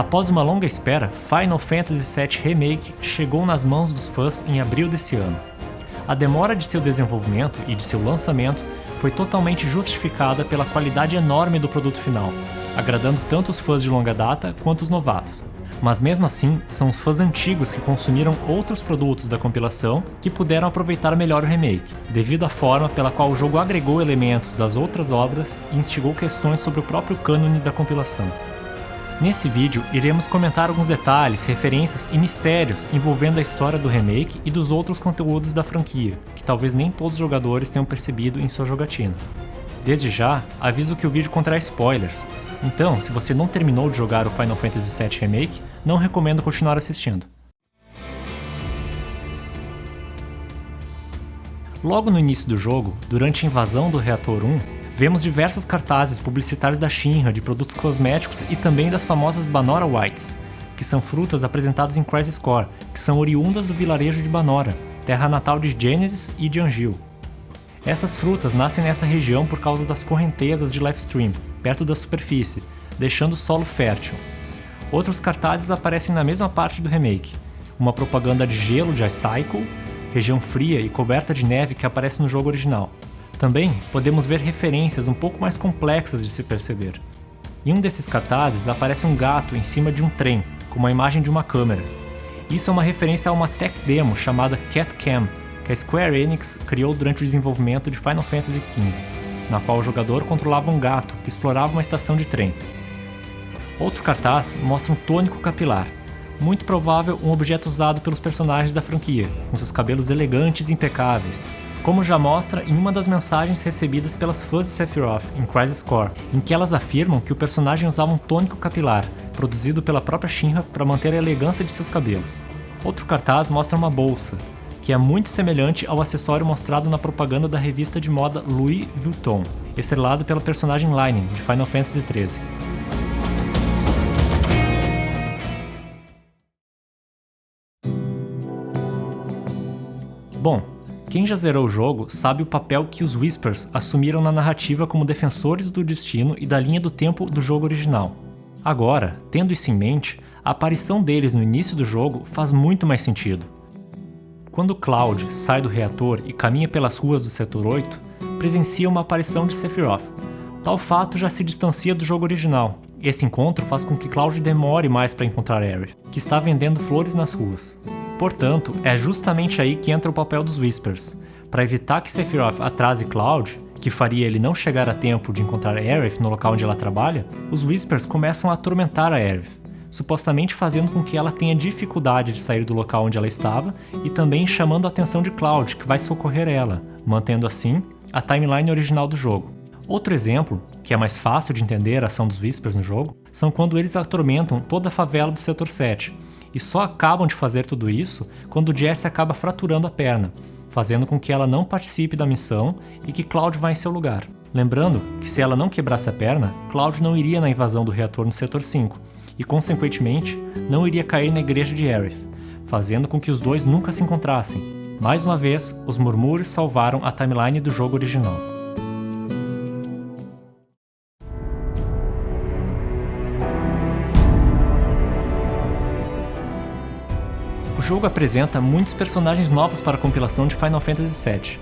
Após uma longa espera, Final Fantasy VII Remake chegou nas mãos dos fãs em abril desse ano. A demora de seu desenvolvimento e de seu lançamento foi totalmente justificada pela qualidade enorme do produto final, agradando tanto os fãs de longa data quanto os novatos. Mas mesmo assim, são os fãs antigos que consumiram outros produtos da compilação que puderam aproveitar melhor o remake, devido à forma pela qual o jogo agregou elementos das outras obras e instigou questões sobre o próprio cânone da compilação. Nesse vídeo, iremos comentar alguns detalhes, referências e mistérios envolvendo a história do remake e dos outros conteúdos da franquia, que talvez nem todos os jogadores tenham percebido em sua jogatina. Desde já, aviso que o vídeo contém spoilers, então se você não terminou de jogar o Final Fantasy VII Remake, não recomendo continuar assistindo. Logo no início do jogo, durante a invasão do Reator 1, vemos diversos cartazes publicitários da Shinra de produtos cosméticos e também das famosas Banora Whites, que são frutas apresentadas em Crisis Core, que são oriundas do vilarejo de Banora, terra natal de Genesis e de Angeal. Essas frutas nascem nessa região por causa das correntezas de Lifestream, perto da superfície, deixando o solo fértil. Outros cartazes aparecem na mesma parte do remake, uma propaganda de gelo de Icycle, região fria e coberta de neve que aparece no jogo original. Também podemos ver referências um pouco mais complexas de se perceber. Em um desses cartazes aparece um gato em cima de um trem, com uma imagem de uma câmera. Isso é uma referência a uma tech demo chamada Cat Cam, que a Square Enix criou durante o desenvolvimento de Final Fantasy XV, na qual o jogador controlava um gato que explorava uma estação de trem. Outro cartaz mostra um tônico capilar, muito provável um objeto usado pelos personagens da franquia, com seus cabelos elegantes e impecáveis, como já mostra em uma das mensagens recebidas pelas fãs de Sephiroth em Crisis Core, em que elas afirmam que o personagem usava um tônico capilar, produzido pela própria Shinra para manter a elegância de seus cabelos. Outro cartaz mostra uma bolsa, que é muito semelhante ao acessório mostrado na propaganda da revista de moda Louis Vuitton, estrelado pela personagem Lightning de Final Fantasy XIII. Bom, quem já zerou o jogo sabe o papel que os Whispers assumiram na narrativa como defensores do destino e da linha do tempo do jogo original. Agora, tendo isso em mente, a aparição deles no início do jogo faz muito mais sentido. Quando Cloud sai do reator e caminha pelas ruas do Setor 8, presencia uma aparição de Sephiroth. Tal fato já se distancia do jogo original. Esse encontro faz com que Cloud demore mais para encontrar Aerith, que está vendendo flores nas ruas. Portanto, é justamente aí que entra o papel dos Whispers. Para evitar que Sephiroth atrase Cloud, que faria ele não chegar a tempo de encontrar Aerith no local onde ela trabalha, os Whispers começam a atormentar a Aerith, supostamente fazendo com que ela tenha dificuldade de sair do local onde ela estava e também chamando a atenção de Cloud, que vai socorrer ela, mantendo assim a timeline original do jogo. Outro exemplo, que é mais fácil de entender a ação dos Whispers no jogo, são quando eles atormentam toda a favela do Setor 7, e só acabam de fazer tudo isso quando Jessie acaba fraturando a perna, fazendo com que ela não participe da missão e que Cloud vá em seu lugar. Lembrando que se ela não quebrasse a perna, Cloud não iria na invasão do reator no Setor 5, e consequentemente não iria cair na igreja de Aerith, fazendo com que os dois nunca se encontrassem. Mais uma vez, os murmúrios salvaram a timeline do jogo original. O jogo apresenta muitos personagens novos para a compilação de Final Fantasy VII.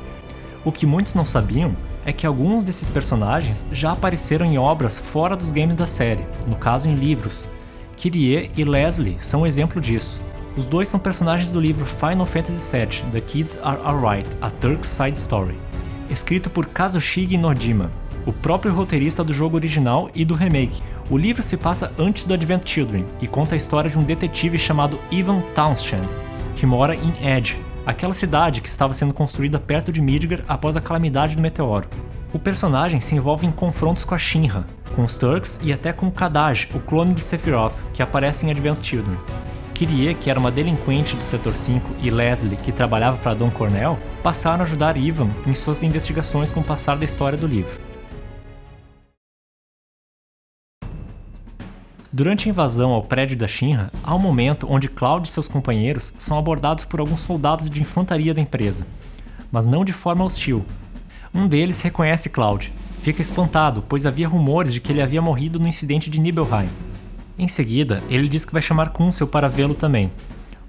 O que muitos não sabiam é que alguns desses personagens já apareceram em obras fora dos games da série, no caso em livros. Kyrie e Leslie são um exemplo disso. Os dois são personagens do livro Final Fantasy VII, The Kids Are Alright, A Turk's Side Story, escrito por Kazushige Nojima, o próprio roteirista do jogo original e do remake. O livro se passa antes do Advent Children e conta a história de um detetive chamado Ivan Townshend, que mora em Edge, aquela cidade que estava sendo construída perto de Midgar após a calamidade do meteoro. O personagem se envolve em confrontos com a Shinra, com os Turks e até com Kadaj, o clone de Sephiroth, que aparece em Advent Children. Kyrie, que era uma delinquente do Setor 5, e Leslie, que trabalhava para Don Cornell, passaram a ajudar Ivan em suas investigações com o passar da história do livro. Durante a invasão ao prédio da Shinra, há um momento onde Cloud e seus companheiros são abordados por alguns soldados de infantaria da empresa, mas não de forma hostil. Um deles reconhece Cloud, fica espantado, pois havia rumores de que ele havia morrido no incidente de Nibelheim. Em seguida, ele diz que vai chamar Kunsel para vê-lo também.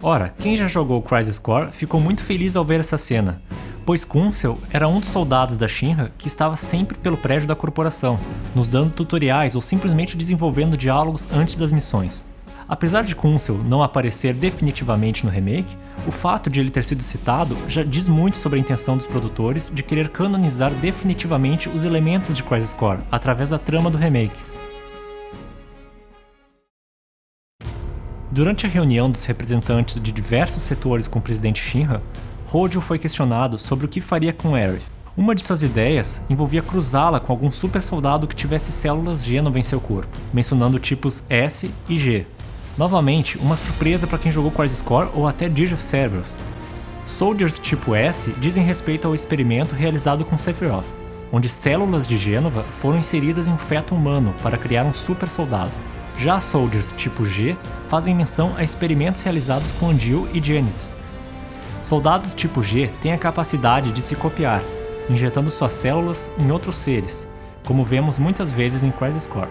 Ora, quem já jogou Crisis Core ficou muito feliz ao ver essa cena, pois Kunsel era um dos soldados da Shinra que estava sempre pelo prédio da corporação, nos dando tutoriais ou simplesmente desenvolvendo diálogos antes das missões. Apesar de Kunsel não aparecer definitivamente no remake, o fato de ele ter sido citado já diz muito sobre a intenção dos produtores de querer canonizar definitivamente os elementos de Crisis Core através da trama do remake. Durante a reunião dos representantes de diversos setores com o presidente Shinra, Hojo foi questionado sobre o que faria com Aerith. Uma de suas ideias envolvia cruzá-la com algum super soldado que tivesse células Gênova em seu corpo, mencionando tipos S e G. Novamente, uma surpresa para quem jogou Crisis Core ou até Dirge of Cerberus. Soldiers tipo S dizem respeito ao experimento realizado com Sephiroth, onde células de Gênova foram inseridas em um feto humano para criar um super soldado. Já Soldiers tipo G fazem menção a experimentos realizados com Angeal e Genesis. Soldados tipo G têm a capacidade de se copiar, injetando suas células em outros seres, como vemos muitas vezes em Crisis Core.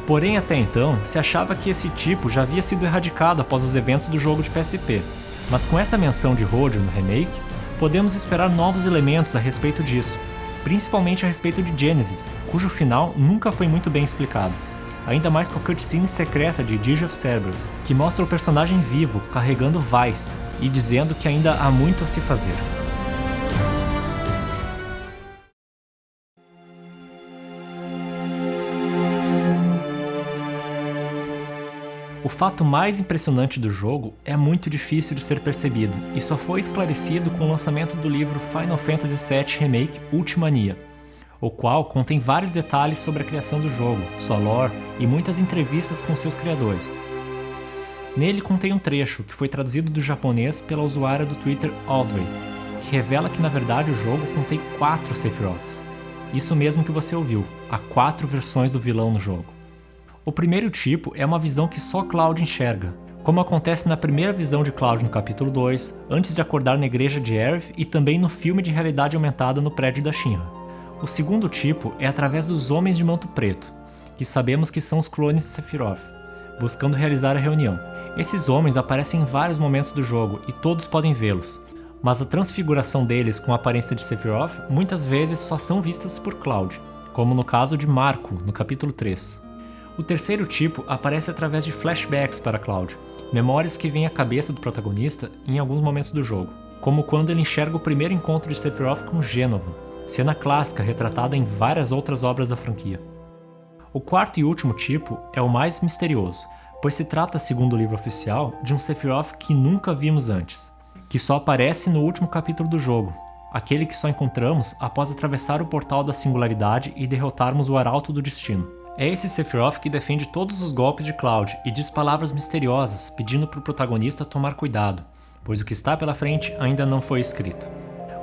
Porém, até então, se achava que esse tipo já havia sido erradicado após os eventos do jogo de PSP, mas com essa menção de Hojo no remake, podemos esperar novos elementos a respeito disso, principalmente a respeito de Genesis, cujo final nunca foi muito bem explicado. Ainda mais com a cutscene secreta de Dirge of Cerberus, que mostra o personagem vivo carregando Vice e dizendo que ainda há muito a se fazer. O fato mais impressionante do jogo é muito difícil de ser percebido e só foi esclarecido com o lançamento do livro Final Fantasy VII Remake Ultimania, o qual contém vários detalhes sobre a criação do jogo, sua lore e muitas entrevistas com seus criadores. Nele contém um trecho que foi traduzido do japonês pela usuária do Twitter Audrey, que revela que na verdade o jogo contém 4 Sephiroths. Isso mesmo que você ouviu, há 4 versões do vilão no jogo. O primeiro tipo é uma visão que só Cloud enxerga, como acontece na primeira visão de Cloud no capítulo 2, antes de acordar na igreja de Aerith e também no filme de realidade aumentada no prédio da Shinra. O segundo tipo é através dos Homens de Manto Preto, que sabemos que são os clones de Sephiroth, buscando realizar a reunião. Esses homens aparecem em vários momentos do jogo e todos podem vê-los, mas a transfiguração deles com a aparência de Sephiroth muitas vezes só são vistas por Cloud, como no caso de Marco, no capítulo 3. O terceiro tipo aparece através de flashbacks para Cloud, memórias que vêm à cabeça do protagonista em alguns momentos do jogo, como quando ele enxerga o primeiro encontro de Sephiroth com Gênova, cena clássica retratada em várias outras obras da franquia. O quarto e último tipo é o mais misterioso, pois se trata, segundo o livro oficial, de um Sephiroth que nunca vimos antes, que só aparece no último capítulo do jogo, aquele que só encontramos após atravessar o portal da singularidade e derrotarmos o Arauto do Destino. É esse Sephiroth que defende todos os golpes de Cloud e diz palavras misteriosas pedindo para o protagonista tomar cuidado, pois o que está pela frente ainda não foi escrito.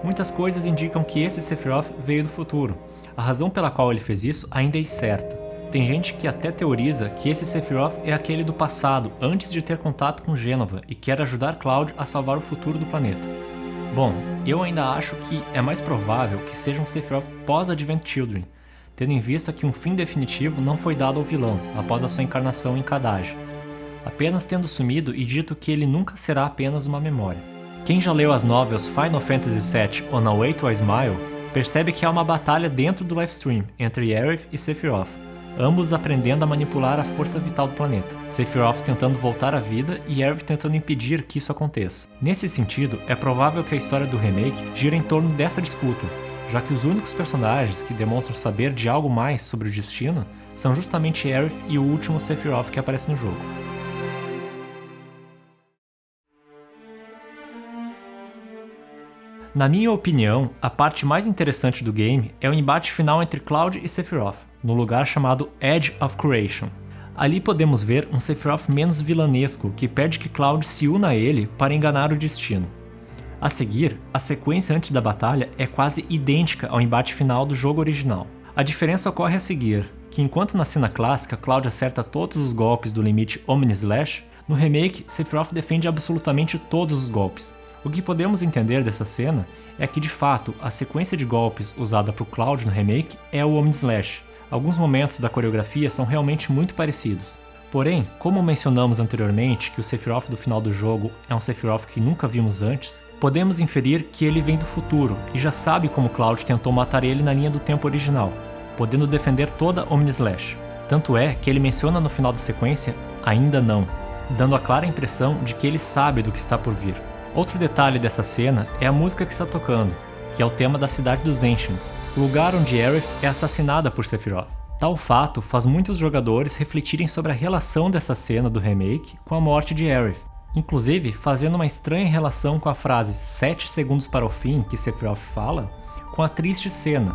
Muitas coisas indicam que esse Sephiroth veio do futuro. A razão pela qual ele fez isso ainda é incerta. Tem gente que até teoriza que esse Sephiroth é aquele do passado, antes de ter contato com Gênova, e quer ajudar Cloud a salvar o futuro do planeta. Bom, eu ainda acho que é mais provável que seja um Sephiroth pós-Advent Children, tendo em vista que um fim definitivo não foi dado ao vilão após a sua encarnação em Kadaj, apenas tendo sumido e dito que ele nunca será apenas uma memória. Quem já leu as novels Final Fantasy VII On A Way to a Smile, percebe que há uma batalha dentro do livestream entre Aerith e Sephiroth, ambos aprendendo a manipular a força vital do planeta, Sephiroth tentando voltar à vida e Aerith tentando impedir que isso aconteça. Nesse sentido, é provável que a história do remake gira em torno dessa disputa, já que os únicos personagens que demonstram saber de algo mais sobre o destino são justamente Aerith e o último Sephiroth que aparece no jogo. Na minha opinião, a parte mais interessante do game é o embate final entre Cloud e Sephiroth, no lugar chamado Edge of Creation. Ali podemos ver um Sephiroth menos vilanesco que pede que Cloud se una a ele para enganar o destino. A seguir, a sequência antes da batalha é quase idêntica ao embate final do jogo original. A diferença ocorre a seguir, que enquanto na cena clássica Cloud acerta todos os golpes do limite Omni-Slash, no remake Sephiroth defende absolutamente todos os golpes. O que podemos entender dessa cena é que, de fato, a sequência de golpes usada por Cloud no remake é o Omni-Slash. Alguns momentos da coreografia são realmente muito parecidos, Porém, como mencionamos anteriormente que o Sephiroth do final do jogo é um Sephiroth que nunca vimos antes, podemos inferir que ele vem do futuro e já sabe como Cloud tentou matar ele na linha do tempo original, podendo defender toda Omnislash. Tanto é que ele menciona no final da sequência, ainda não, dando a clara impressão de que ele sabe do que está por vir. Outro detalhe dessa cena é a música que está tocando, que é o tema da cidade dos Ancients, o lugar onde Aerith é assassinada por Sephiroth. Tal fato faz muitos jogadores refletirem sobre a relação dessa cena do remake com a morte de Aerith, inclusive fazendo uma estranha relação com a frase 7 segundos para o fim que Sephiroth fala, com a triste cena.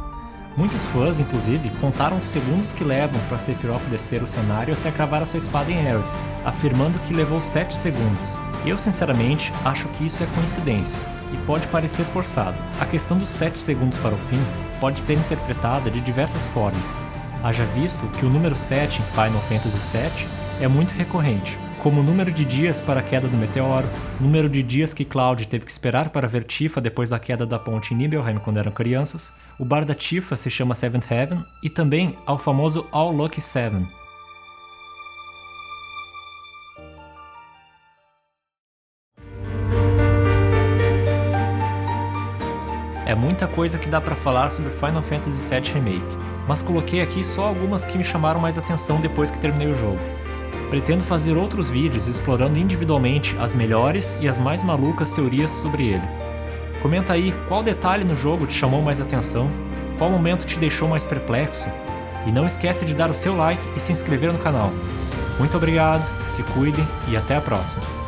Muitos fãs, inclusive, contaram os segundos que levam para Sephiroth descer o cenário até cravar a sua espada em Aerith, afirmando que levou 7 segundos. Eu, sinceramente, acho que isso é coincidência, e pode parecer forçado. A questão dos 7 segundos para o fim pode ser interpretada de diversas formas. Haja visto que o número 7 em Final Fantasy VII é muito recorrente, como o número de dias para a queda do meteoro, número de dias que Cloud teve que esperar para ver Tifa depois da queda da ponte em Nibelheim quando eram crianças, o bar da Tifa se chama Seventh Heaven e também ao famoso All Lucky Seven. É muita coisa que dá para falar sobre Final Fantasy VII Remake, mas coloquei aqui só algumas que me chamaram mais atenção depois que terminei o jogo. Pretendo fazer outros vídeos explorando individualmente as melhores e as mais malucas teorias sobre ele. Comenta aí qual detalhe no jogo te chamou mais atenção, qual momento te deixou mais perplexo, e não esquece de dar o seu like e se inscrever no canal. Muito obrigado, se cuidem e até a próxima!